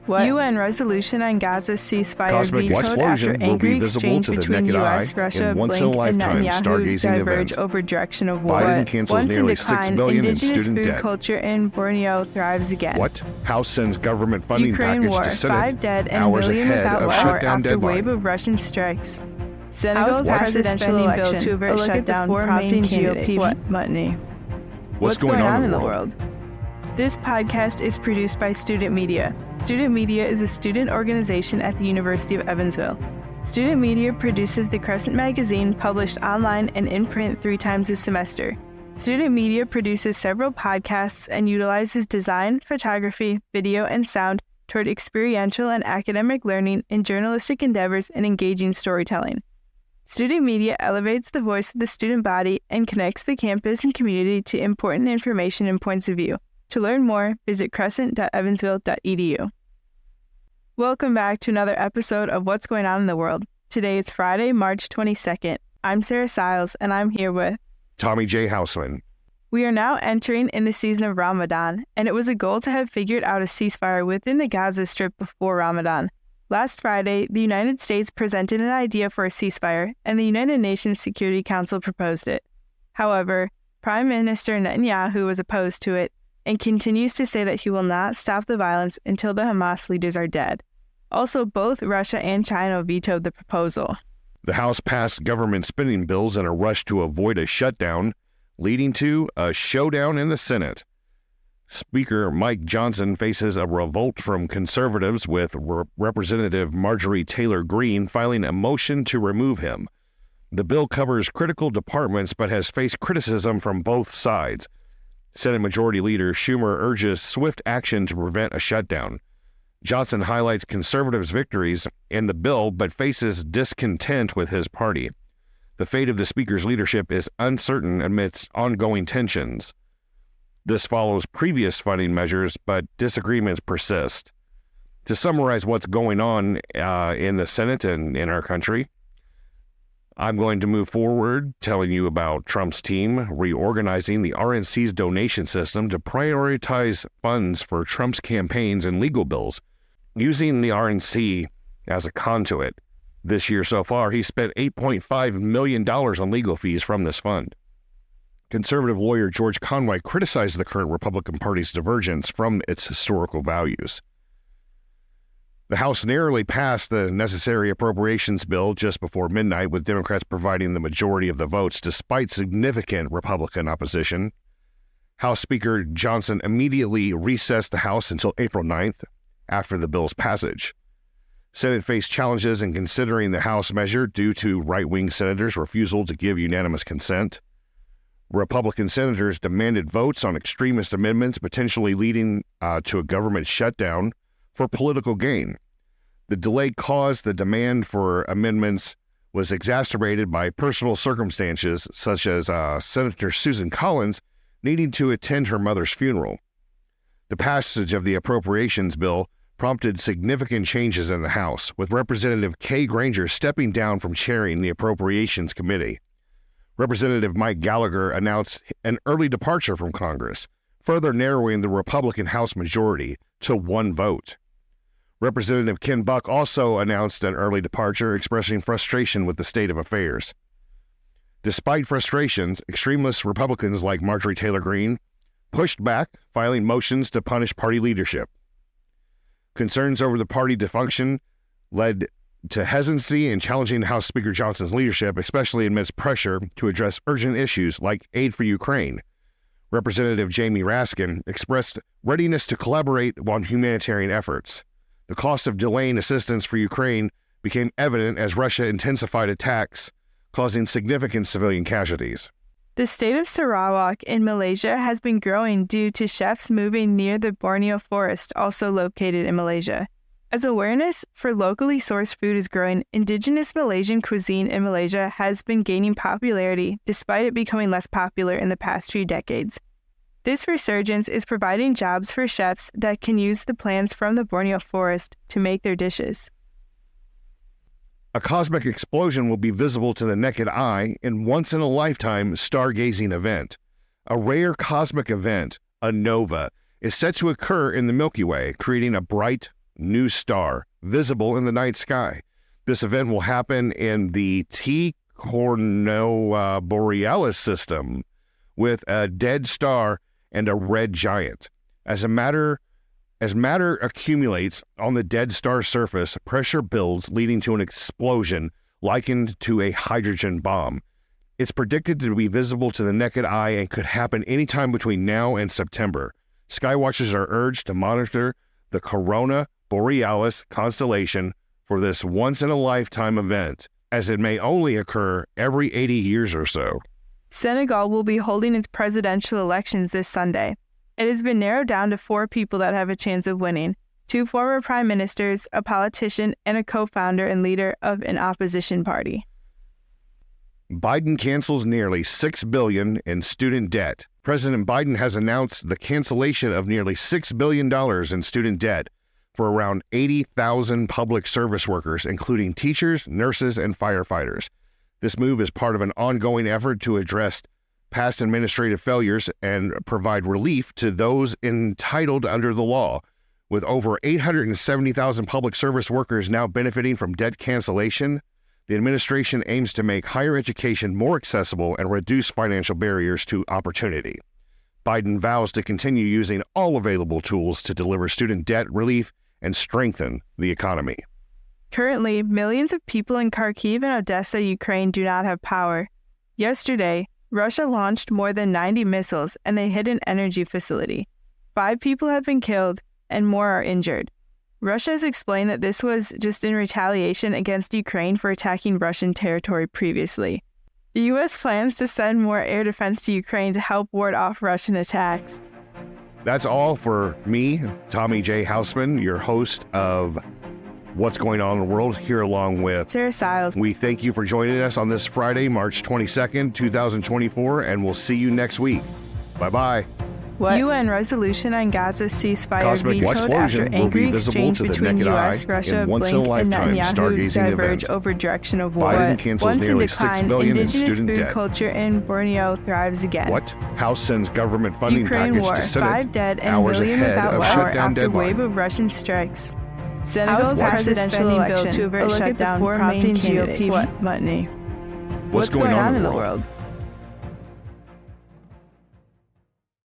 UN resolution on Gaza's ceasefire Cosmic vetoed after explosion will angry be visible exchange to the between naked U.S., eye Russia, in Blink, and once-in-a-lifetime Netanyahu stargazing diverge event. over direction of war. Biden cancels Once in nearly $6 decline, billion in Indigenous student food debt. culture in Borneo thrives again. What? House sends government funding Ukraine package war, to Senate 5 dead and hours million ahead without of power shutdown after deadline. wave of Russian strikes. Senegal's What? presidential election to avert shutdown, prompting G.O.P. Mutiny. What's going on in the world? This podcast is produced by Student Media. Student Media is a student organization at the University of Evansville. Student Media produces the Crescent magazine, published online and in print 3 times a semester. Student Media produces several podcasts and utilizes design, photography, video, and sound toward experiential and academic learning in journalistic endeavors and engaging storytelling. Student Media elevates the voice of the student body and connects the campus and community to important information and points of view. To learn more, visit crescent.evansville.edu. Welcome back to another episode of What's Going On in the World. Today is Friday, March 22nd. I'm Sarah Siles, and I'm here with Tommy J. Houseman. We are now entering in the season of Ramadan, and it was a goal to have figured out a ceasefire within the Gaza Strip before Ramadan. Last Friday, the United States presented an idea for a ceasefire, and the United Nations Security Council proposed it. However, Prime Minister Netanyahu was opposed to it and continues to say that he will not stop the violence until the Hamas leaders are dead. Also, both Russia and China vetoed the proposal. The House passed government spending bills in a rush to avoid a shutdown, leading to a showdown in the Senate. Speaker Mike Johnson faces a revolt from conservatives, with Representative Marjorie Taylor Greene filing a motion to remove him. The bill covers critical departments but has faced criticism from both sides. Senate Majority Leader Schumer urges swift action to prevent a shutdown. Johnson highlights conservatives' victories in the bill but faces discontent with his party. The fate of the Speaker's leadership is uncertain amidst ongoing tensions. This follows previous funding measures, but disagreements persist. To summarize what's going on in the Senate and in our country, I'm going to move forward telling you about Trump's team reorganizing the RNC's donation system to prioritize funds for Trump's campaigns and legal bills. Using the RNC as a conduit, this year so far, he spent $8.5 million on legal fees from this fund. Conservative lawyer George Conway criticized the current Republican Party's divergence from its historical values. The House narrowly passed the necessary appropriations bill just before midnight, with Democrats providing the majority of the votes despite significant Republican opposition. House Speaker Johnson immediately recessed the House until April 9th after the bill's passage. Senate faced challenges in considering the House measure due to right-wing senators' refusal to give unanimous consent. Republican senators demanded votes on extremist amendments, potentially leading to a government shutdown for political gain. The delay caused the demand for amendments was exacerbated by personal circumstances, such as Senator Susan Collins needing to attend her mother's funeral. The passage of the appropriations bill prompted significant changes in the House, with Representative Kay Granger stepping down from chairing the Appropriations Committee. Representative Mike Gallagher announced an early departure from Congress, further narrowing the Republican House majority to 1 vote. Representative Ken Buck also announced an early departure, expressing frustration with the state of affairs. Despite frustrations, extremist Republicans like Marjorie Taylor Greene pushed back, filing motions to punish party leadership. Concerns over the party dysfunction led to hesitancy in challenging House Speaker Johnson's leadership, especially amidst pressure to address urgent issues like aid for Ukraine. Representative Jamie Raskin expressed readiness to collaborate on humanitarian efforts. The cost of delaying assistance for Ukraine became evident as Russia intensified attacks, causing significant civilian casualties. The state of Sarawak in Malaysia has been growing due to chefs moving near the Borneo forest, also located in Malaysia. As awareness for locally sourced food is growing, Indigenous Malaysian cuisine in Malaysia has been gaining popularity despite it becoming less popular in the past few decades. This resurgence is providing jobs for chefs that can use the plants from the Borneo forest to make their dishes. A cosmic explosion will be visible to the naked eye in once-in-a-lifetime stargazing event. A rare cosmic event, a nova, is set to occur in the Milky Way, creating a bright, new star visible in the night sky. This event will happen in the Borneo Borealis system with a dead star and a red giant. As matter accumulates on the dead star surface, pressure builds, leading to an explosion likened to a hydrogen bomb. It's predicted to be visible to the naked eye and could happen anytime between now and September. Skywatchers are urged to monitor the Corona Borealis constellation for this once-in-a-lifetime event, as it may only occur every 80 years or so. Senegal will be holding its presidential elections this Sunday. It has been narrowed down to 4 people that have a chance of winning: 2 former prime ministers, a politician, and a co-founder and leader of an opposition party. Biden cancels nearly $6 billion in student debt. President Biden has announced the cancellation of nearly $6 billion in student debt for around 80,000 public service workers, including teachers, nurses, and firefighters. This move is part of an ongoing effort to address past administrative failures and provide relief to those entitled under the law. With over 870,000 public service workers now benefiting from debt cancellation, the administration aims to make higher education more accessible and reduce financial barriers to opportunity. Biden vows to continue using all available tools to deliver student debt relief and strengthen the economy. Currently, millions of people in Kharkiv and Odessa, Ukraine do not have power. Yesterday, Russia launched more than 90 missiles and they hit an energy facility. 5 people have been killed and more are injured. Russia has explained that this was just in retaliation against Ukraine for attacking Russian territory previously. The U.S. plans to send more air defense to Ukraine to help ward off Russian attacks. That's all for me, Tommy J. Hausman, your host of What's Going On in the World, here along with Sarah Stiles. We thank you for joining us on this Friday, March 22nd, 2024, and we'll see you next week. Bye-bye. UN resolution on Gaza ceasefire vetoed after angry exchange between U.S., Russia, Blink, and Netanyahu diverge over direction of war. Once in decline, Indigenous food culture in Borneo thrives again. House sends government funding Ukraine package war, to Senate 5 dead and hours million ahead without of power shutdown after deadline. wave of Russian strikes. Senegal's presidential election to avert shutdown, prompting G.O.P. Mutiny. What's going on in the world?